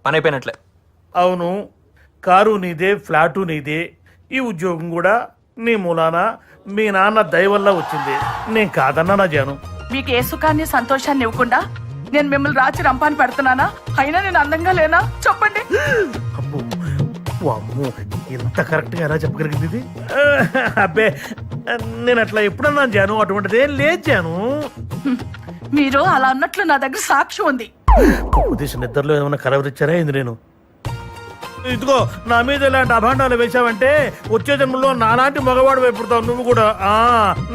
పని అయిపోయినట్లే. అవును, కారు నీదే, ఫ్లాటు నీదే, ఈ ఉద్యోగం కూడా నీ మూలాన మీ నాన్న దయ వల్ల వచ్చింది. నేను కాదన్నా నా జాను. మీకు ఏ సుఖాన్ని సంతోషాన్ని ఇవ్వకుండా నేను మిమ్మల్ని రాచి రంపాన్ని పెడుతున్నానా? అయినా నేను అందంగా లేనా చెప్పండి. అబ్బో, అమ్మో, ఇంత కరెక్ట్గా ఎలా చెప్పగలిగింది ఇది? అబ్బే, నేను అట్లా ఎప్పుడన్నా జాను, అటువంటిదేం లేదు జాను. మీరు అలా అన్నట్లు నా దగ్గర సాక్ష్యం ఉంది. ఉద్దేశం నిద్రలో ఏమైనా కలవరిచ్చారా ఏంది? నేను ఇదిగో నా మీద ఇలాంటి అభాండాలు వేశావంటే వచ్చే జన్మలో నాలాంటి మగవాడు వైపుడతావు నువ్వు కూడా.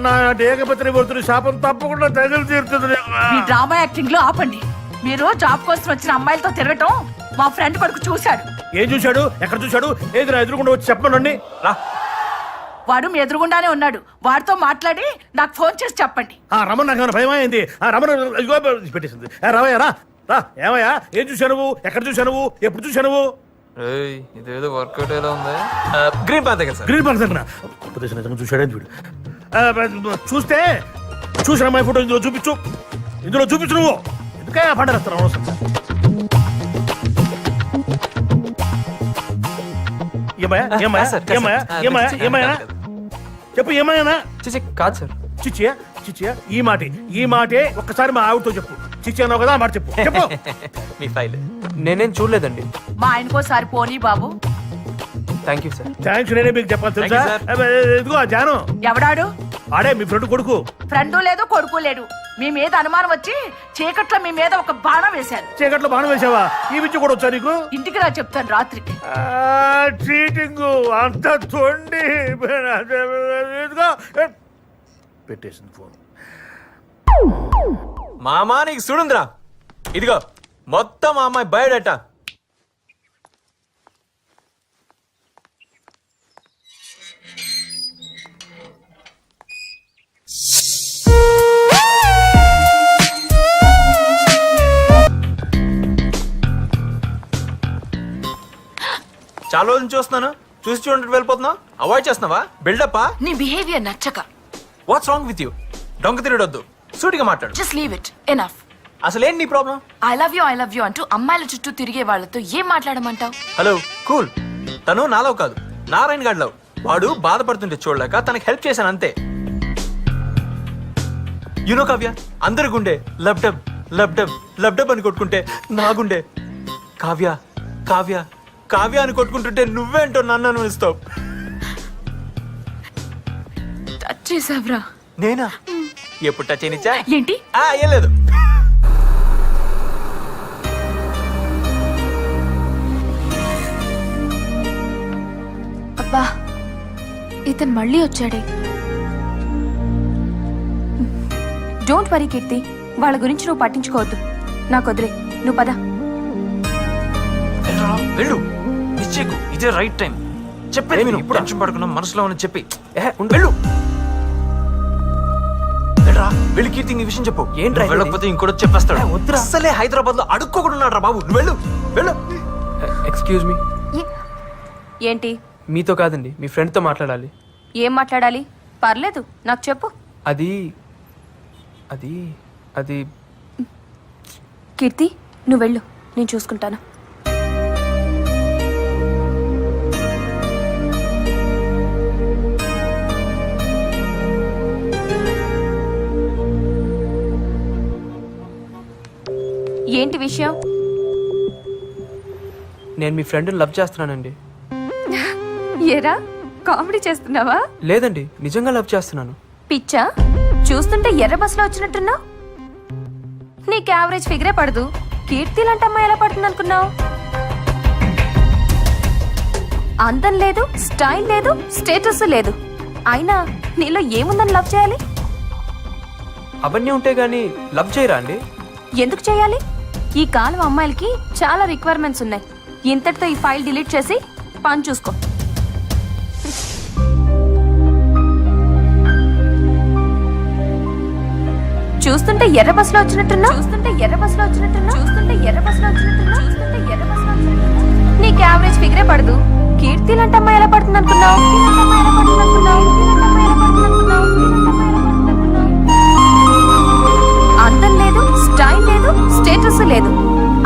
నాటి ఏకపత్రి వర్తుని శాపం తప్పకుండా తగిలి తీరుతుంది. మీ డ్రామా యాక్టింగ్ లో ఆపండి. మీరు జాబ్ కోసం వచ్చిన అమ్మాయిలతో తిరగటం మా ఫ్రెండ్ కొడుకు చూశాడు. ఏం చూశాడు? ఎక్కడ చూశాడు? ఏది నా ఎదురుకుండా వచ్చి చెప్పమనండి. రా. వాడు మీ ఎదురుగుండానే ఉన్నాడు. వాడితో మాట్లాడి నాకు ఫోన్ చేసి చెప్పండి. రమణ నాకు ఏమైనా భయమా అయింది? రమణ పెట్టేసింది. రావయ్యా, రా రా. ఏమయ్యా, ఏం చూశా నువ్వు? ఎక్కడ చూశా నువ్వు? ఎప్పుడు చూశా నువ్వు? ఇదేదో వర్కౌట్ ఎలా ఉంది. గ్రీన్ పార్క్ దగ్గర సార్. గ్రీన్ పార్క్ దగ్గర ఉపదేశం నిజంగా చూశాడని వీడు. చూస్తే చూసిన అమ్మాయి ఫోటో ఇందులో చూపించు. ఇందులో చూపించు. నువ్వు ఎందుకే పండగేస్తాను అవసరం. ఏమయ్యా, ఏమయ్యా, ఏమయ్యా, ఏమయ్యా, ఏమయ్యా చెప్పు. ఏమయ్యానా? కాదు సార్. చిచ్చియా, చిచ్చియా, ఈ మాటే ఒక్కసారి మా ఆవిడతో చెప్పు. చిచ్చి అన్నావు కదా, మాట చెప్పు. చెప్పు. మీ ఫైల్ నేనేం చూడలేదండి. మా ఆయనకోసారి పోనీ బాబు. Thank you sir. థ్యాంక్స్ నేనే మీకు చెప్పాలి తెలుసా. ఇదిగో జాను. ఎవడాడు? ఆడే మీ ఫ్రెండ్ కొడుకు. ఫ్రెండు లేదు, కొడుకు లేడు. మీ మీద అనుమానం వచ్చి చీకట్లో మీ మీద ఒక బాణం వేశాను. చీకట్లో బాణం వేసావా? ఈ విద్య కూడా వచ్చా నీకు? ఇంటికి రా చెప్తాను రాత్రికి. చీటింగ్ అంత తొండి. ఇదిగో పెట్టేసింది ఫోన్. మామా నీకు చూడుందిరా, ఇదిగో మొత్తం మా అమ్మాయి బయోడేటా. చాలా రోజులు చూస్తున్నాను, చూసి చూడండి వెళ్ళిపోతున్నావు. అవాయిడ్ చేస్తున్నావా? బిల్డప్పా? నీ బిహేవియర్ నచ్చక. What's wrong with you? డొంక తిరగొద్దు, సూటిగా మాట్లాడు. Just leave it. ఎనఫ్. అసలేంటి నీ ప్రాబ్లం? ఐ లవ్ యూ అంటూ అమ్మాయిల చుట్టూ తిరిగే వాళ్ళతో ఏం మాట్లాడమంటావు? Hello cool. తను నాలో కాదు, నారాయణ గాడిలో. వాడు బాధపడుతుంటే చూడలేక తనకి హెల్ప్ చేశాను అంతే. యునో కావ్య, అందరి గుండె లబ్డబ్ లబ్డబ్ లబ్డబ్ అని కొట్టుకుంటే నా గుండె కావ్య కావ్య కావ్య అని కొట్టుకుంటుంటే నువ్వేంటో నన్ను అనుభవిస్తావు. టచ్ చేసావ్రా? నేనా? ఎప్పుడు టచ్ అయినిచ్చా? ఏంటి? ఏం లేదు. అబ్బా, ఇతను మళ్ళీ వచ్చాడే. డోంట్ వరీ కీర్తి, వాళ్ళ గురించి నువ్వు పట్టించుకోవద్దు. నాకు వదిలే, నువ్వు పద. వెళ్ళు, నిశ్చయకు ఇదే రైట్ టైం. చెప్పేది విను. ఇప్పుడు టెన్షన్ పడుకున్నా, మనసులో అని చెప్పి వెళ్ళు. వెళ్ళరా, వెళ్ళి కీర్తి ఈ విషయం చెప్పు. ఏంటి వెళ్ళకపోతే ఇంకోటి చెప్పేస్తాడు. వద్దు, అసలే హైదరాబాద్ లో అడుక్కోకుండా ఉన్నాడు రా బాబు. నువ్వు వెళ్ళు, వెళ్ళు. Excuse me. ఏంటి? మీతో కాదండి, మీ ఫ్రెండ్తో మాట్లాడాలి. ఏం మాట్లాడాలి? పర్లేదు, నాకు చెప్పు. అది అది అది కీర్తి, నువ్వు వెళ్ళు, నేను చూసుకుంటాను. ఏంటి విషయం? నేను మీ ఫ్రెండ్ని లవ్ చేస్తున్నానండి. ఏరా, కామెడీ చేస్తున్నావా? లేదండి, నిజంగా లవ్ చేస్తున్నాను. పిచ్చా? చూస్తుంటే ఎర్ర బస్సులో వచ్చినట్టున్నావు. నీకు యావరేజ్ ఫిగరే పడదు. కీర్తి లాంటి అమ్మాయి ఎలా పడుతుంది అనుకున్నావు? అందం లేదు, స్టైల్ లేదు, స్టేటస్ లేదు. అయినా నీలో ఏముందని లవ్ చేయాలి? అవన్నీ ఉంటే గానీ లవ్ చేయరా అండి? ఎందుకు చేయాలి? ఈ కాలం అమ్మాయిలకి చాలా రిక్వైర్మెంట్స్ ఉన్నాయి. ఇంతటితో ఈ ఫైల్ డిలీట్ చేసి పని చూసుకో. చూస్తుంటే ఎర్ర బస్సులో వచ్చినట్టున్నా. నీకు యావరేజ్ ఫిగరే పడదు. కీర్తి లాంటి అమ్మాయి ఎలా పడుతుంది అనుకున్నావు? అందం లేదు, స్టైల్ లేదు, స్టేటస్ లేదు.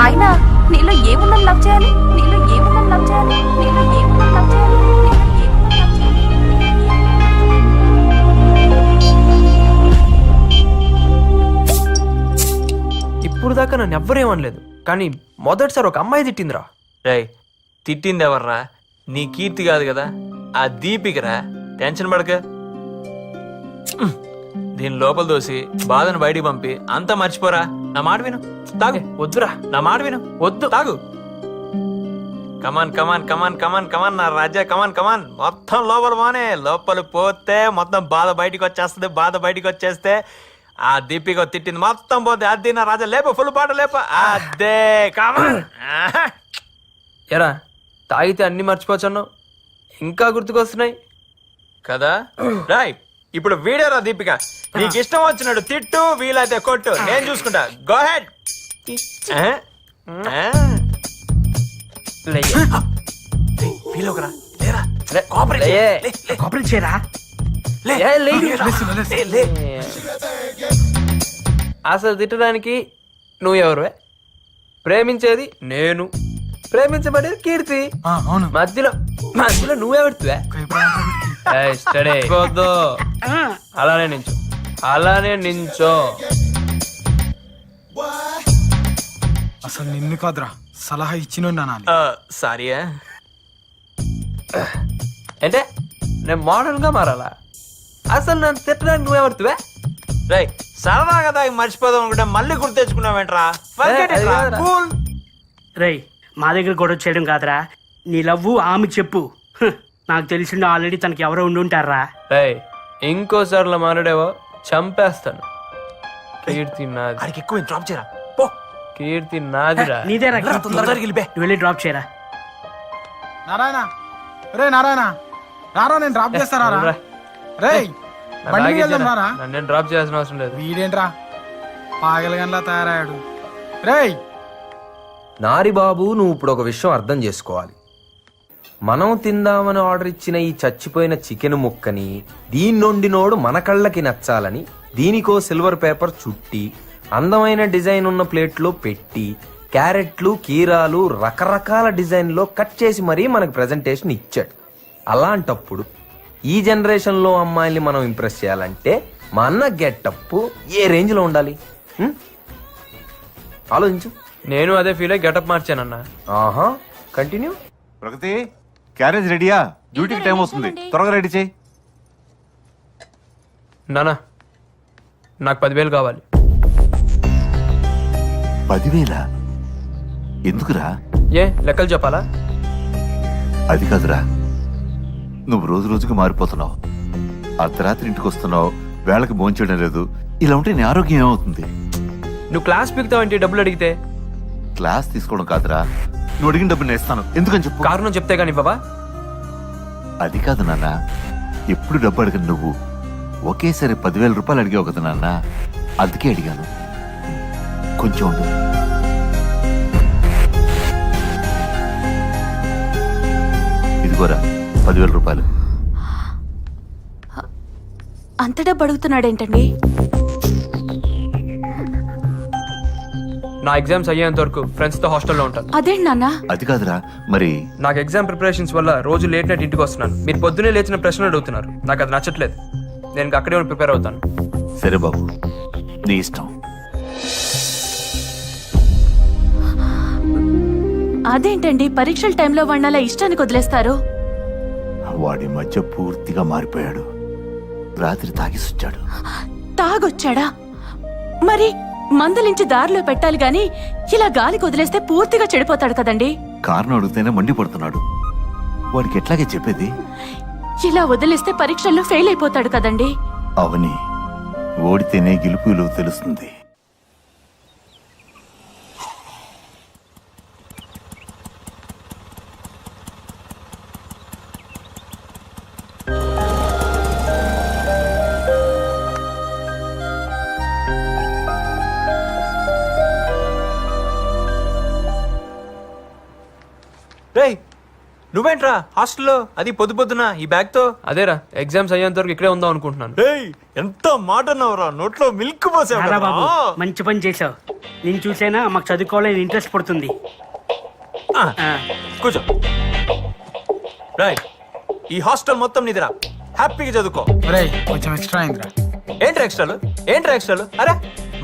అయినా నీలో ఏముందని లవ్ చేయాలి? నీలో ఏముందని లవ్ చేయాలి? నీలో ఏముందని లవ్ చేయాలి? నీలో ఏముందని లవ్ చేయాలి? ఇప్పుడు దాకా నన్ను ఎవ్వరేమనలేదు, కానీ మొదటిసారి ఒక అమ్మాయి తిట్టిందిరా. రేయ్ తిట్టింది ఎవర్రా? నీ కీర్తి కాదు కదా, ఆ దీపికరా. టెన్షన్ పడక. దీని లోపల దోసి బాధను బయటికి పంపి అంతా మర్చిపోరా. నా మాట విను, తాగు. వద్దురా, నా మాట విను, వద్దు. తాగు. కమాన్ కమాన్ కమాన్ కమాన్ కమాన్ నా రాజా, కమాన్ కమాన్. మొత్తం లోపల పోనే. లోపల పోతే మొత్తం బాధ బయటికి వచ్చేస్తుంది. బాధ బయటికి వచ్చేస్తే ఆ దీపిక తిట్టింది మొత్తం పోతే. అది నా రాజా, లేప ఫుల్ పాట లేప. అదే కమాన్. ఎరా తాగితే అన్ని మర్చిపోవచ్చన్నావు, ఇంకా గుర్తుకొస్తున్నాయి కదా. రాయ్ ఇప్పుడు వీడియోరా దీపిక. నీకు ఇష్టం వచ్చినట్టు తిట్టు, వీలైతే కొట్టు, నేను చూసుకుంటా. Go head. అసలు తిట్టడానికి నువ్వు ఎవరువే? ప్రేమించేది నేను, ప్రేమించబడేది కీర్తి. మధ్యలో మధ్యలో నువ్వెవడుతువే? అలానే నించో, అలానే నించో. అసలు నిన్ను కాదురా సలహా ఇచ్చిన సారీ. అంటే నేను మోడర్న్ గా మారాలా? అసలు నన్ను తిట్టడానికి నువ్వెవడుతువే? రై సరదా కదా మర్చిపోదాం అనుకుంటే మళ్ళీ గుర్తు తెచ్చుకున్నావేంట్రా? రేయ్ మా దగ్గర గొడవ చేయడం కాదురా, నీ లవ్వు ఆమె చెప్పు. నాకు తెలిసిండు ఆల్రెడీ తనకి ఎవరో ఉండి ఉంటారా. రేయ్ ఇంకోసార్లు మాట్లాడేవో చంపేస్తాను. కీర్తి నాది. ఆడికి ఎక్కువ డ్రాప్ చేయరా పో. కీర్తి నాదిరా. నీదేరా తొందరగా వెళ్ళిపే. నువ్వు వెళ్ళి డ్రాప్ చేయరా. నారాయణ రే నారాయణ రారా, నేను డ్రాప్ చేస్తారా రా. రే నా బండి బ్యాగ్ మీద వెళ్దాం ఇచ్చేరా. రారా. నన్ను డ్రాప్ చేయాల్సిన అవసరం లేదు. వీడేంట్రా పాగలగన్లా తయారయ్యాడు. రేయ్ నారి బాబు, నువ్వు ఇప్పుడు ఒక విషయం అర్థం చేసుకోవాలి. మనం తిందామని ఆర్డర్ ఇచ్చిన ఈ చచ్చిపోయిన చికెన్ ముక్కని దీన్నొండినోడు మన కళ్ళకి నచ్చాలని దీనికో సిల్వర్ పేపర్ చుట్టి అందమైన డిజైన్ ఉన్న ప్లేట్లో పెట్టి క్యారెట్లు కీరాలు రకరకాల డిజైన్లో కట్ చేసి మరీ మనకు ప్రెజెంటేషన్ ఇచ్చాడు. అలాంటప్పుడు ఈ జనరేషన్ లో అమ్మాయిల్ని మనం ఇంప్రెస్ చేయాలంటే మా అన్న గెటప్ ఏ రేంజ్ లో ఉండాలి? ఆలోచించు. నేను అదే ఫీల్ అయ్యి గెటప్ మార్చానన్నా. ఆహా, కంటిన్యూ. ప్రగతి, క్యారేజ్ రెడీయా? డ్యూటీకి టైం వస్తుంది, త్వరగా రెడీ చేయి. నానా నాకు 10,000 కావాలి. 10,000? ఎందుకురా? ఏ లెక్కలు చెప్పాలా? అది కాదురా, నువ్వు రోజు రోజుకు మారిపోతున్నావు. అర్ధరాత్రి ఇంటికి వస్తున్నావు, వేళకి భోంచేయడం లేదు. ఇలా ఉంటే నీ ఆరోగ్యం ఏమవుతుంది? నువ్వు క్లాస్ పీకుతావంటే డబ్బులు అడిగితే? క్లాస్ తీసుకోవడం కాదురా, నువ్వు అడిగిన డబ్బులు నేను ఇస్తాను. ఎందుకని చెప్పు. కారణం చెప్తే గానీ బాబా. అది కాదు నాన్న, ఎప్పుడు డబ్బు అడగను నువ్వు. ఒకేసారి 10,000 రూపాయలు అడిగావు కదా నాన్న, అందుకే అడిగాను. కొంచెం ఉండు. ఇదిగోరా 10,000 రూపాయలు. అంత డబ్బు అడుగుతున్నాడేంటండి? నా ఎగ్జామ్స్ అయ్యేంత వరకు ఫ్రెండ్స్ తో హాస్టల్లో ఉంటాను. అదేంటి నాన్న? అది కాదురా, మరి నాకు ఎగ్జామ్ ప్రిపరేషన్స్ వల్ల రోజు లేట్ నైట్ ఇంటికి వస్తున్నాను. మీరు పొద్దునే లేచిన ప్రశ్నలు అడుగుతున్నారు, నాకు అది నచ్చట్లేదు. నేను అక్కడే ప్రిపేర్ అవుతాను. సరే బాబు, నీ ఇష్టం. అదేంటండి పరీక్షల టైంలో వాడిని ఇష్టానికి వదిలేస్తారు? వాడి మధ్య పూర్తిగా మారిపోయాడు. రాత్రి తాగిసొచ్చాడు. తాగొచ్చాడా? మరి మందులించి దారిలో పెట్టాలి గాని ఇలా గాలికి వదిలేస్తే పూర్తిగా చెడిపోతాడు కదండి. కారణం అడిగితేనే మండిపడుతున్నాడు. వాడికి ఎట్లాగే చెప్పేది? ఇలా వదిలేస్తే పరీక్షల్లో ఫెయిల్ అయిపోతాడు కదండి. అవని, ఓడితేనే గెలుపు విలువ తెలుస్తుంది. రేయ్ నువ్వేంట్రా హాస్టల్లో, అది పొద్దు పొద్దున ఈ బ్యాగ్ తో? అదేరా ఎగ్జామ్స్ అయ్యేంత వరకు ఇక్కడే ఉందాం అనుకుంటున్నాను. రేయ్ ఎంత మాట అన్నావురా, నోట్లో మిల్క్ పోసావు రారా బాబు, కదా. మంచి పని చేసావు. నేను చూసైనా మాకు చదువుకోవాలని ఇంట్రెస్ట్ పడుతుంది. కూర్చో. రైట్, ఈ హాస్టల్ మొత్తం నీదిరా, హ్యాపీగా చదువుకో. రేయ్ కొంచెం ఎక్స్ట్రా అయిందిరా. ఏంట్రా ఎక్స్ట్రాలు? అరే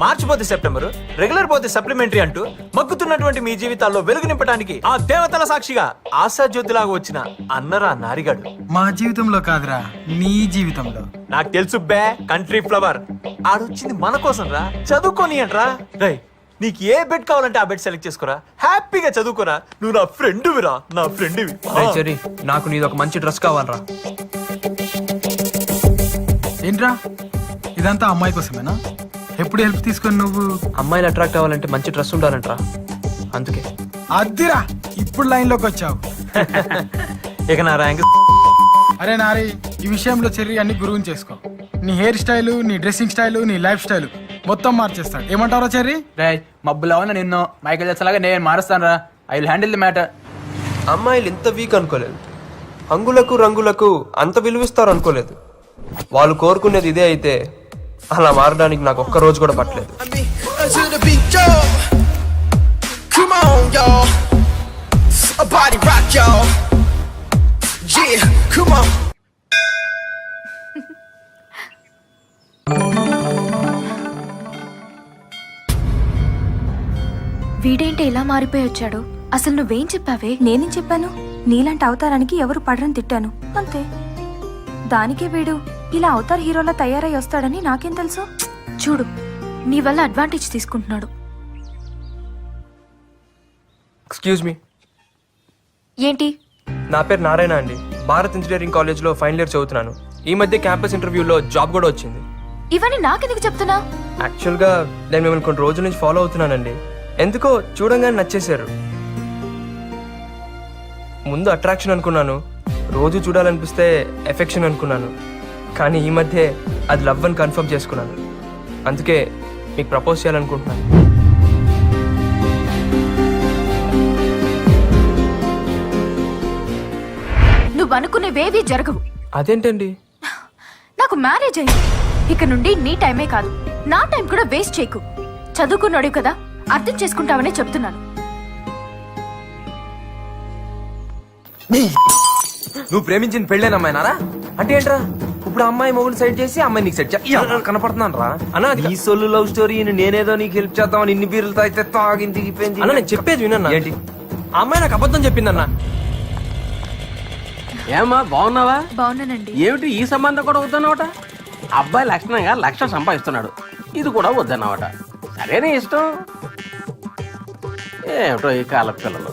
మార్చి పోతే సెప్టెంబర్, రెగ్యులర్ పోతే సప్లిమెంటరీ అంటూ మగ్గుతున్నటువంటి మీ జీవితాల్లో వెలుగు నింపడానికి ఆ దేవతల సాక్షిగా ఆశాజ్యోతిలాగా వచ్చిన అన్నరా నారిగాడు. మా జీవితంలో కాదురా, నీ జీవితంలో. నాకు తెలుసు బే, కంట్రీ ఫ్లవర్. ఆడొచ్చింది మన కోసం రా, చదువుకోని అంట్రా. రై, నీకు ఏ బెడ్ కావాలంటే ఆ బెడ్ సెలెక్ట్ చేసుకోరా, హ్యాపీగా చదువుకోరా. నువ్వు నా ఫ్రెండ్విరా, నా ఫ్రెండ్వి. చెర్రీ, నాకు నీది ఒక మంచి డ్రెస్ కావాలరా. ఏంట్రా ఇదంతా అమ్మాయి కోసమేనా? ఎప్పుడు హెల్ప్ తీసుకొని నువ్వు అమ్మాయిలు అట్రాక్ట్ అవ్వాలంటే మంచి డ్రెస్ ఉండాలంటరా, అందుకే. అద్దిరా, ఇప్పుడు లైన్లోకి వచ్చావు. ఇక నా ర్యాంక్. అరే నారి, ఈ విషయంలో చెర్రీ అన్ని గురువుని చేసుకో. నీ హెయిర్ స్టైలు, నీ డ్రెస్సింగ్ స్టైలు, నీ లైఫ్ స్టైల్ మొత్తం మార్చేస్తాడు. ఏమంటారా చెర్రీ? రే మబ్బులా ఉన్న నిన్ను మైకేల్ జాక్సన్ లాగా నేను మారుస్తాను రా. I will handle the matter. అమ్మాయిలు ఇంత వీక్ అనుకోలేదు, హంగులకు రంగులకు అంత విలువిస్తారు అనుకోలేదు. వాళ్ళు కోరుకునేది ఇదే అయితే అలా మారడానికి నాకు ఒక్క రోజు కూడా పట్టలేదు. వీడేంటి ఇలా మారిపోయి వచ్చాడు? అసలు నువ్వేం చెప్పావే? నేనేం చెప్పాను? నీలాంటి అవతారానికి ఎవరు పడరని తిట్టాను, అంతే. దానికే వీడు ఇలా అవతార్ హీరోలా తయారై వస్తాడని నాకేం తెలుసు? చూడు, నీ వల్ల అడ్వాంటేజ్ తీసుకుంటున్నాడు. ఎక్స్క్యూజ్ మీ, ఏంటి? నా పేరు నారాయణ అండి. భారత్ ఇంజనీరింగ్ కాలేజ్లో ఫైనల్ ఇయర్ చదువుతున్నాను. ఈ మధ్య క్యాంపస్ ఇంటర్వ్యూలో జాబ్ కూడా వచ్చింది. ఇవన్నీ నాకెందుకు చెప్తున్నా? యాక్చువల్గా నేను మిమ్మల్ని కొన్ని రోజుల నుంచి ఫాలో అవుతున్నానండి. ఎందుకో చూడంగానే నచ్చేశారు. ముందు అట్రాక్షన్ అనుకున్నాను, రోజు చూడాలనిపిస్తే ఎఫెక్షన్ అనుకున్నాను. కానీ ఈ మధ్య అది లవ్ అని కన్ఫర్మ్ చేసుకున్నాను. అందుకే మీకు ప్రపోజ్ చేయాలనుకుంటున్నాను. నువ్వు అనుకునేవేవి జరగవు. అదేంటండి? నాకు మ్యారేజ్ అయింది. ఇక నుండి నీ టైమే కాదు, నా టైం కూడా వేస్ట్ చేయకు. చదువుకున్నాడు కదా, అర్థం చేసుకుంటావనే చెప్తున్నాను. నువ్వు ప్రేమించిన పెళ్ళేనా అమ్మాయినారా? అంటే ఏంట్రా, ఇప్పుడు అమ్మాయి మొగుడు సైడ్ చేసి అమ్మాయి నీకు సెట్ కనపడుతున్నాను రా అన్న. ఈ సొల్లు లవ్ స్టోరీ నేనేదో నీకు హెల్ప్ చేద్దామని ఇన్ని బీర్లు తాగితే తాగింది అన్న, నేను చెప్పేది వినన్నా. ఏంటి? ఆ అమ్మాయి నాకు అబద్ధం చెప్పిందన్నా. ఏమ్మా బాగున్నావా? బాగున్నానండి. ఏమిటి ఈ సంబంధం కూడా వద్దన్నమాట? అబ్బాయి లక్షణంగా 1,00,000 సంపాదిస్తున్నాడు, ఇది కూడా వద్దన్నమాట. సరేనే ఇష్టం. ఏమిటో ఈ కాల పిల్లలు.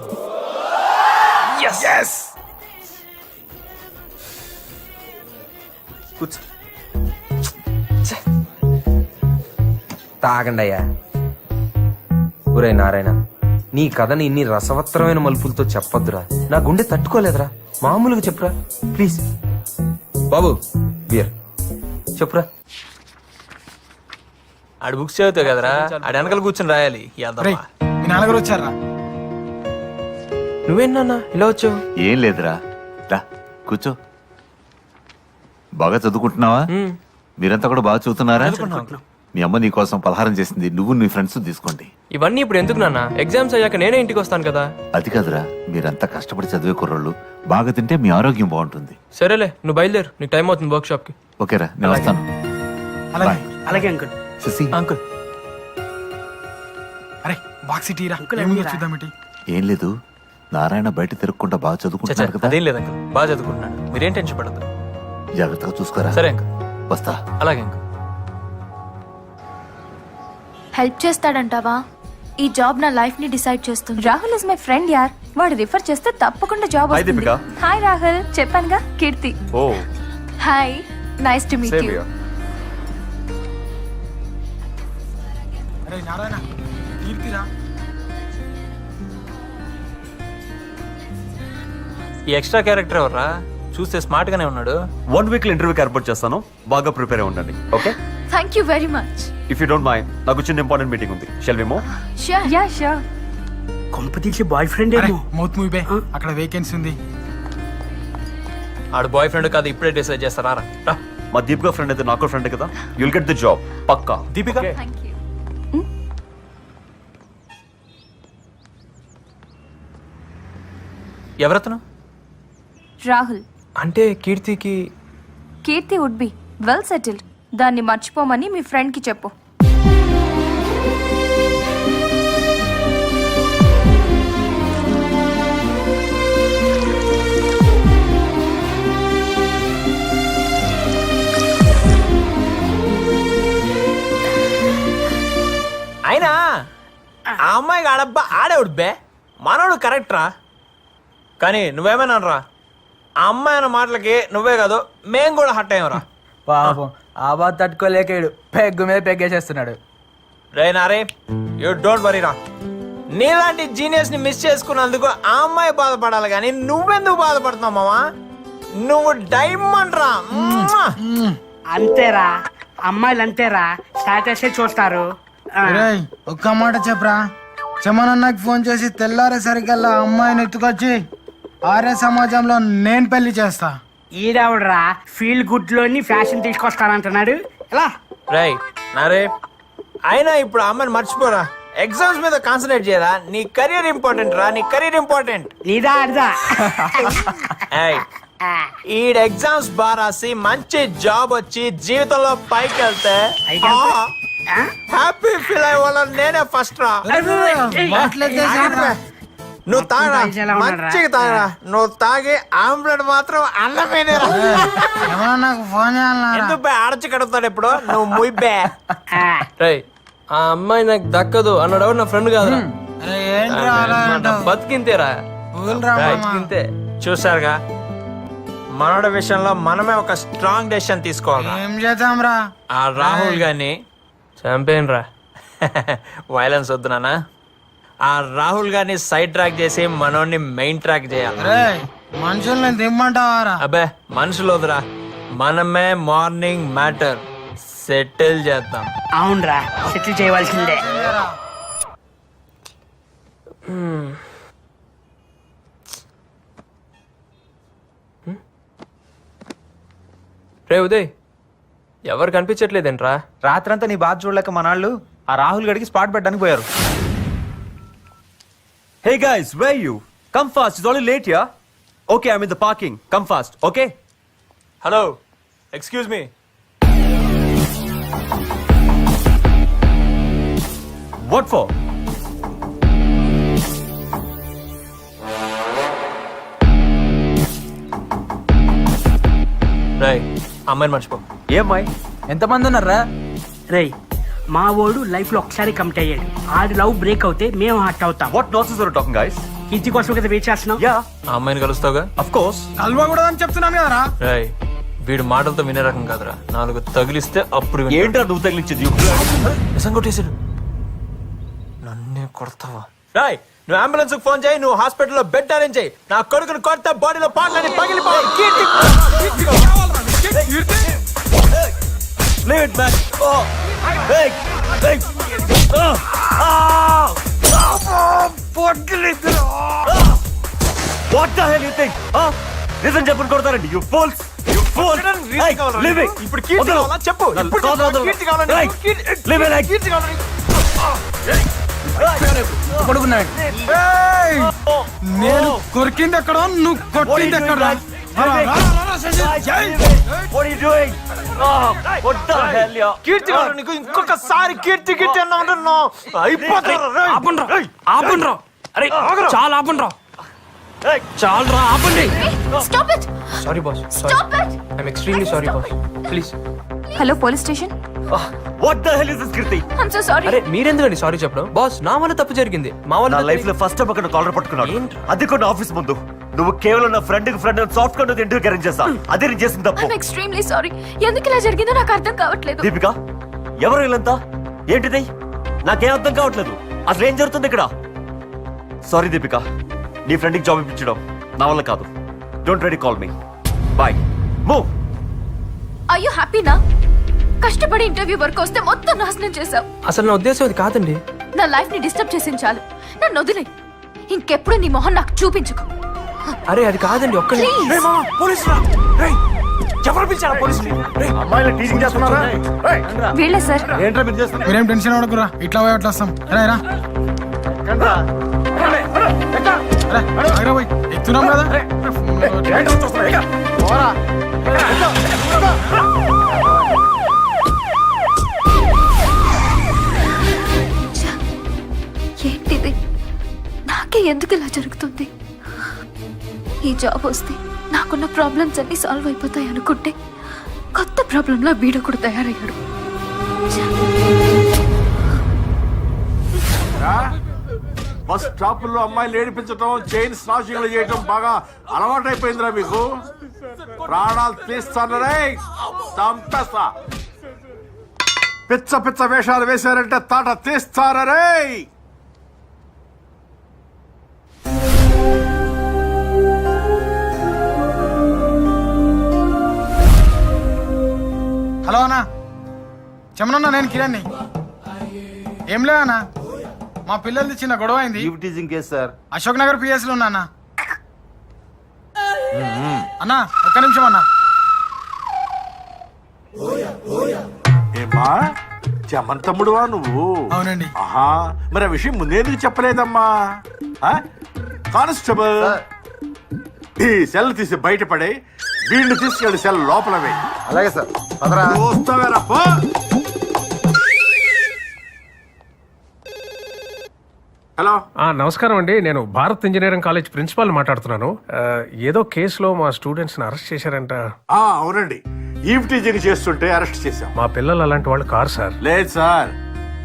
తాగండి అయ్యా. ఒరే నారాయణ, నీ కథని ఇన్ని రసవత్తరమైన మలుపులతో చెప్పొద్దురా. నా గుండె తట్టుకోలేదురా. మామూలుగా చెప్పురా ప్లీజ్. బాబు బియర్ చెప్పురా. ఆడు బుక్స్ చదువుతావు కదరా, ఆడు వెనకాల కూర్చొని రాయాలి. రేయ్, మీ నాన్నగారు వచ్చారా? నువ్వేనా ఇలా వచ్చావు? ఏం లేదురా, రా కూర్చో. బాగా చదువుకుంటున్నావా? మీరంతా కూడా బాగా చదువుతున్నారా? మీ అమ్మ నీ కోసం పలహారం చేసింది, నువ్వు నీ ఫ్రెండ్స్ తీసుకోండి. ఇవన్నీ ఇప్పుడు ఎందుకు నాన్న? ఎగ్జామ్స్ అయ్యాక నేనే ఇంటికి వస్తాను కదా. అది కాదురా, మీరంతా కష్టపడి చదివే కుర్రోళ్ళు, బాగా తింటే మీ ఆరోగ్యం బాగుంటుంది. సరేలే, నువ్వు బయలుదేరు, నీకు టైం అవుతుంది వర్క్ షాప్ కి. ఓకేరా, నేను వస్తాను. అలాగే. బాయ్. అలాగే అంకుల్. శశి, అంకుల్, అరే బాక్స్ ఇటీరా, అంకుల్ ఏముందో ఏమిరా? చూద్దాం. ఏం లేదు, నారాయణ బయట తిరగకుండా బాగా చదువుకుంటున్నారు కదా. అదేం లేదు అంకుల్, బాగా చదువుకుంటున్నాడు. మీరేం టెన్షన్ పడద్దు. జాగ్రత్తగా చూసుకోరా. సరే అంకుల్, వస్తా. అలాగే అంకుల్. హెల్ప్ చేస్తాడంటావా? ఈ జాబ్ నా లైఫ్ ని డిసైడ్ చేస్తుంది. రాహుల్ ఇస్ మై ఫ్రెండ్ యార్, వాడు రిఫర్ చేస్తే తప్పకుండా జాబ్ వస్తుంది. హాయ్ రాహుల్, చెప్పానుగా, Keerthi. Oh hi, nice to meet you. అరే నారాయణ, కీర్తిరా. ఈ ఎక్స్ట్రా క్యారెక్టర్ ఎవర్రా? చూస్తే స్మార్ట్ గానే ఉన్నాడు. 1 week ఇంటర్వ్యూకి ఏర్పాటు చేస్తాను, బాగా ప్రిపేర్ అయి ఉండండి. Okay, thank you very much. If you don't mind, నాకు చిన్న ఇంపార్టెంట్ మీటింగ్ ఉంది. Shall we move? Sure. Yeah sure. కొంప తీసి బాయ్ ఫ్రెండ్ అరే ఏమో. మౌత్ మూవీ బే, అక్కడ వేకెన్సీ ఉంది. ఆడు బాయ్ ఫ్రెండ్ కాదు, ఇప్పుడే డిసైడ్ చేస్తారా? రా. మా దీపిక ఫ్రెండ్ అయితే నాకు ఫ్రెండ్ కదా, యుల్ గెట్ ది జాబ్ పక్కా. Deepika, thank you. ఎవరతను? రాహుల్. అంటే కీర్తికి Keerthi would be well settled. దాన్ని మర్చిపోమని మీ ఫ్రెండ్కి చెప్పు. అయినా ఆ అమ్మాయికి ఆడబ్బా ఆడేవుడు బే, మనోడు కరెక్ట్ రా. కానీ నువ్వేమైనా రా, ఆ అమ్మాయి అన్న మాటలకి నువ్వే కాదు మేం కూడా హట్ అయ్యాం. పాపం ఆ బాధ తట్టుకోలేకాడు, పెగ్గు మీద పెగ్గేసేస్తున్నాడు. రే నారే, యూ డోంట్ వరీ రా. నీలాంటి జీనియస్ ని మిస్ చేసుకున్నందుకు ఆ అమ్మాయి బాధపడాలి కానీ నువ్వెందుకు బాధపడుతున్నావు మావా? నువ్వు డైమండ్ రా. అంతేరా, అమ్మాయిలు అంతేరా, స్టాటస్ చూస్తారు. రేయ్ ఒక్క మాట చెప్పరా, చమనన్నకి ఫోన్ చేసి తెల్లారేసరికల్లా అమ్మాయిని ఎత్తుకొచ్చి ఆర్య సమాజంలో నేను పెళ్లి చేస్తా. ఈడవడరా ఫీల్ గుడ్ లోని ఫ్యాషన్ తీసుకొస్తానంటున్నాడు. ఎలా రై నారే, అయినా ఇప్పుడు ఆ అమ్మాయిని మర్చిపోరా. ఎగ్జామ్స్ మీద కాన్సన్ట్రేట్ చేయరా. నీ కెరీర్ ఇంపార్టెంట్ రా, నీ కెరీర్ ఇంపార్టెంట్. నీదా అడిదా? ఈ ఎగ్జామ్స్ బాగా రాసి మంచి జాబ్ వచ్చి జీవితంలో పైకి వెళ్తే హ్యాపీ ఫీల్ అయ్యేవాళ్ళ నేనే ఫస్ట్ రా. నువ్వు తాగరా, మంచిగా తాగరా. నువ్వు తాగి ఆమ్లెట్ మాత్రం అన్నమేనే రా. నాకు ఫోన్ చేయాలన్నా ఎందుకు బే ఆడచి కడుగుతాడు ఇప్పుడు నువ్వు ముయ్యే. రై ఆ అమ్మాయి నాకు దక్కదు అన్నాడు నా ఫ్రెండ్ కాదు. ఏంట్రా అలా అంటావ్? బతికింతేరా, ఊరురా మామ. బతికింతే. చూసారుగా, మనోడి విషయంలో మనమే ఒక స్ట్రాంగ్ డెసిషన్ తీసుకోవాలి. ఏం చేద్దాం రా? ఆ రాహుల్ గాని చంపేన్ రా. వైలెన్స్ వద్దు నాన్న. ఆ రాహుల్ గారిని సైడ్ ట్రాక్ చేసి మనోడిని మెయిన్ ట్రాక్ చేయాలి. రేయ్ మనుషుల్ని దిమ్మంటావారా? అబ్బే మనుషులు వద్దురా, మనమే మార్నింగ్ మ్యాటర్ సెటిల్ చేద్దాం. అవునరా, సెటిల్ చేయవలసిందే. రే ఉదయ్, ఎవరు కనిపించట్లేదేంట్రా? రాత్రంతా నీ బాధ చూడలేక మనాళ్ళు ఆ రాహుల్ గడికి స్పాట్ పెట్టడానికి పోయారు. Hey guys, where are you? Come fast, it's already late here. Okay, I'm in the parking. Come fast, okay? Hello, excuse me. What for? రై అమ్మాయిని మర్చిపో. ఏమ్మాయి? ఎంతమంది ఉన్నారా? రేయ్ మా ఓడు లైఫ్ లో ఒకసారి కమిట్ అయ్యాడు. ఆడి లవ్ బ్రేక్ అవుతే మేము హట్ అవుతాం. What nonsense are you talking, guys? ఇంటి కోసం కదా వెయిట్ చేస్తున్నాం. Yeah, ఆ అమ్మాయిని కలుస్తావుగా? of course. కలవకూడదని చెప్తున్నాను కదరా. రై వీడు మాటలతో వినే రకం కాదురా. 4 తగిలిస్తే అప్పుడు వింటాడు. ఏంట్రా నువ్వు తగిలించేది? నిజం కొట్టేశాడు. నన్నే కొడతావా? రాయ్ నువ్వు అంబులెన్స్ ఫోన్ చేయి, నువ్వు హాస్పిటల్లో బెడ్ అరేంజ్ చేయి. నా కొడుకుని కొడితే బాడీలో పాటలని పగిలిపోయి Leave it, man. Oh, hey, hey. What the hell you think? Listen, చెప్పని కొడతారండి. You fools. You fools. Hey, leave it. ఇప్పుడు కీర్తి కావాలా చెప్పు. ఇప్పుడు చెప్పు, కీర్తి కావాలంటే Hey, leave it, like. కీర్తి కావాలని. ఏయ్! నేను కొరికింది ఎక్కడ, నువ్వు What are you కొట్టింది doing, ఎక్కడ? man? Leave it. What are you doing? What the hell, yeah? కీర్తి కావాలి నీకు. ఇంకొకసారి కీర్తి కీర్తి అన్నా ఉంటున్నా అయిపోతారు. ఆపండ్రా, అరే చాలా ఆపండ్రా, Hey, చాలరా ఆపండి. Stop it, sorry boss, stop it. I'm extremely sorry boss, please. Hello police station. what the hell is this, Kirti? I'm so sorry. అరే మీరెందుకండి సారీ చెప్పడం? బాస్ నా వల్ల తప్పు జరిగింది. మా నా వల్ల లైఫ్ లో ఫస్ట్ టైం అక్కడ కాలర్ పట్టుకున్నాడు. ఏంట్రా? అది కూడా ఆఫీస్ ముందు. నువ్వు కేవలం నా friend soft card interview arrange చేస్తా. అదే నేను చేసిన తప్పు. I'm extremely sorry. ఎందుకు ఇలా జరిగిందో నాకు అర్థం కావట్లేదు. దీపిక, ఎవరు వీళ్ళంతా? ఏంటిది? నాకేం అర్థం కావట్లేదు. అసలు ఏం జరుగుతుంది ఇక్కడ? సారీ దీపిక, నీ ఫ్రెండ్కి జాబ్ ఇప్పించడం నా వల్ల కాదు. Don't ready call me. Bye, move. Are you happy నా? కష్టపడి ఇంటర్వ్యూ వరకు వస్తే మొత్తం నాశనం చేశావు. అసలు నా ఉద్దేశం అది కాదండి. నా లైఫ్ ని డిస్టర్బ్ చేసింది చాలు. నన్ను వదిలే. ఇంకెప్పుడు నీ మొహం నాకు చూపించుకో. అరే అది కాదండి, ఒక్కడే. Please. పోలీసురా, ఎవరు పిలిచారా పోలీసులు? అమ్మాయిలు టీచింగ్ చేస్తున్నారా? వీళ్ళే సార్. ఏంట్రా మీరు చేస్తున్నారు? మీరేం టెన్షన్ పడకురా, ఇట్లా పోయి అట్లా వస్తాం. రా ఎత్తున్నాం కదా పోరా. ఏంటిది నాకే ఎందుకు ఇలా జరుగుతుంది? ఈ జాబ్ వస్తే నాకున్న ప్రాబ్లమ్స్ అన్ని సాల్వ్ అయిపోతాయి అనుకుంటే కొత్త ప్రాబ్లంలా వీడు కూడా తయారయ్యాడు. బస్ స్టాప్ లో అమ్మాయిలు ఏడిపించడం, చైన్ స్నాచింగ్లు చేయటం బాగా అలవాటైపోయిందిరా మీకు. ప్రాణాలు తీస్తానరే, చంపేస్తా. పిచ్చ పిచ్చ వేషాలు వేశారంటే తాట తీస్తానరే. హలో అన్నా, చెమనన్నా, నేను కిరణ్ని. ఏం లే అన్నా, మా పిల్లలది చిన్న గొడవ అయింది. అశోక్ నగర్ పిఎస్ లో ఉన్నా అన్నా. అన్నా ఒక్క నిమిషం అన్నా. ఏమా చమన్ తమ్ముడువా నువ్వు? అవునండి. ఆహా, మరి ఆ విషయం ముందేందుకు చెప్పలేదమ్మా? కానిస్టేబుల్, ఈ సెల్ తీసి బయటపడే, వీళ్ళు తీసుకెళ్ళి సెల్ లోపల వేయి. అలాగే సార్. చూస్తావేరా పో. హలో, నమస్కారం అండి, నేను భారత్ ఇంజనీరింగ్ కాలేజ్ ప్రిన్సిపాల్ మాట్లాడుతున్నాను. ఏదో కేసులో మా స్టూడెంట్స్ ని అరెస్ట్ చేశారంట. అవునండి, ఈవ్టీజింగ్ చేస్తుంటే అరెస్ట్ చేశాం. మా పిల్లలు అలాంటి వాళ్ళు కారు సార్. లేదు సార్,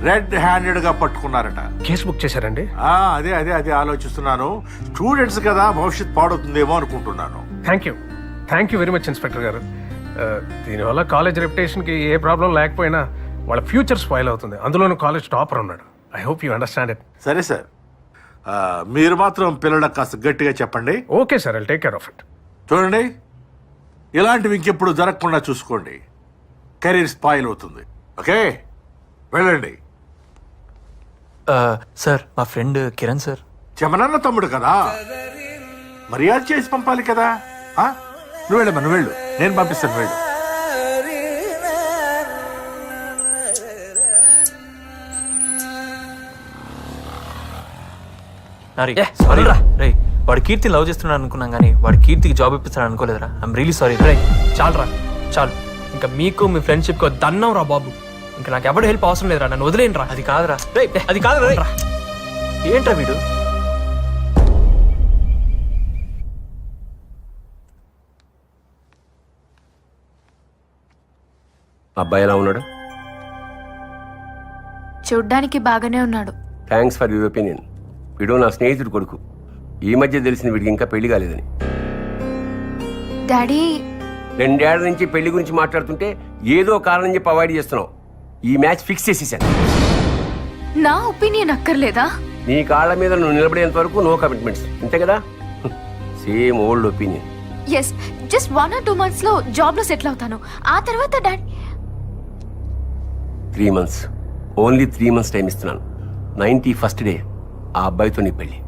రెడ్ హ్యాండెడ్ గా పట్టుకున్నారట. కేసు బుక్ చేశారండి. అదే అదే అదే ఆలోచిస్తున్నాను. స్టూడెంట్స్ కదా, భవిష్యత్ పాడవుతుందేమో అనుకుంటున్నాను. Thank you very much inspector గారు. దీనివల్ల కాలేజ్ రెప్యుటేషన్ కి ఏ ప్రాబ్లం లేకపోయినా వాళ్ళ ఫ్యూచర్ స్పాయిల్ అవుతుంది. అందులోనూ కాలేజ్ టాపర్ ఉన్నాడు. I hope you understand it. సరే సార్, మీరు మాత్రం పిల్లలకు కాస్త గట్టిగా చెప్పండి. Okay sir, I'll take care of it. చూడండి, ఇలాంటివి ఇంకెప్పుడు జరగకుండా చూసుకోండి. కెరీర్ స్పాయిల్ అవుతుంది. ఓకే, వెళ్ళండి. సార్, మా ఫ్రెండ్ కిరణ్ సార్. చెమనన్న తమ్ముడు కదా, మర్యాద చేసి పంపాలి కదా. నువ్వు వెళ్ళమ్మా, నువ్వు వెళ్ళు, నేను పంపిస్తాను, వెళ్ళు. వాడు కీర్తి లవ్ చేస్తున్నాడు అనుకున్నాం, కానీ వాడు కీర్తికి జాబ్ ఇప్పిస్తాడు అనుకోలేదురా. I'm really sorry. చాలురా, చాలు. ఇంకా మీకు మీ ఫ్రెండ్షిప్ కి దన్నం రా బాబు. ఇంకా నాకు ఎవరు హెల్ప్ అవసరం లేదురా, నన్ను వదిలేండి రా. అది కాదురా, అది కాదురా. ఏంట్రా వీడు? అబ్బాయి ఎలా ఉన్నాడు? చూడ్డానికి బాగానే ఉన్నాడు. Thanks for your opinion. వీడు నా స్నేహితుడు కొడుకు. ఈ మధ్య తెలిసింది వీడికి ఇంకా పెళ్లి కాలేదని. డాడీ, 2 ఏళ్ల నుంచి పెళ్లి గురించి మాట్లాడుతుంటే ఏదో కారణం చెప్పి అవాయిడ్ చేస్తున్నావు. ఈ మ్యాచ్ ఫిక్స్ చేసేసాను. నా ఒపీనియన్ అక్కర్లేదా? నీ కాళ్ళ మీద నువ్వు నిలబడేంత వరకు నో కమిట్మెంట్స్, అంతే కదా? Same old opinion. Yes, just 1 or 2 months లో జాబ్ లో సెటిల్ అవుతాను. ఆ తర్వాత daddy 3 months, only 3 months time ఇస్తున్నాను. 91st డే ఆ అబ్బాయితో నీ పెళ్లి.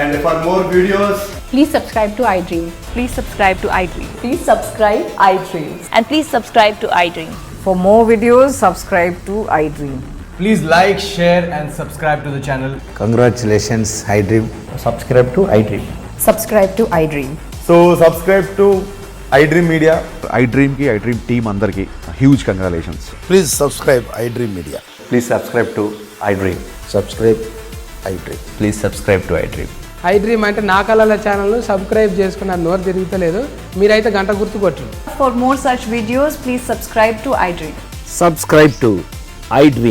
And for more videos, Please subscribe to iDream. Please subscribe to iDream. Please subscribe iDream. And please subscribe to iDream. For more videos, subscribe to iDream. please like, share and subscribe to the channel. Congratulations, iDream. Subscribe to iDream. Subscribe to iDream. So subscribe to iDream Media. iDream ki iDream team andarki huge congratulations. Please subscribe iDream Media. Please subscribe to iDream. Subscribe iDream. Please subscribe to iDream. iDream అంటే నా కళల channel subscribe చేసుకున్న నోరు తిరుగుతలేదు. మీరైతే గంట గుర్తు కొట్టండి. For more such videos, please subscribe to iDream. Subscribe to iDream.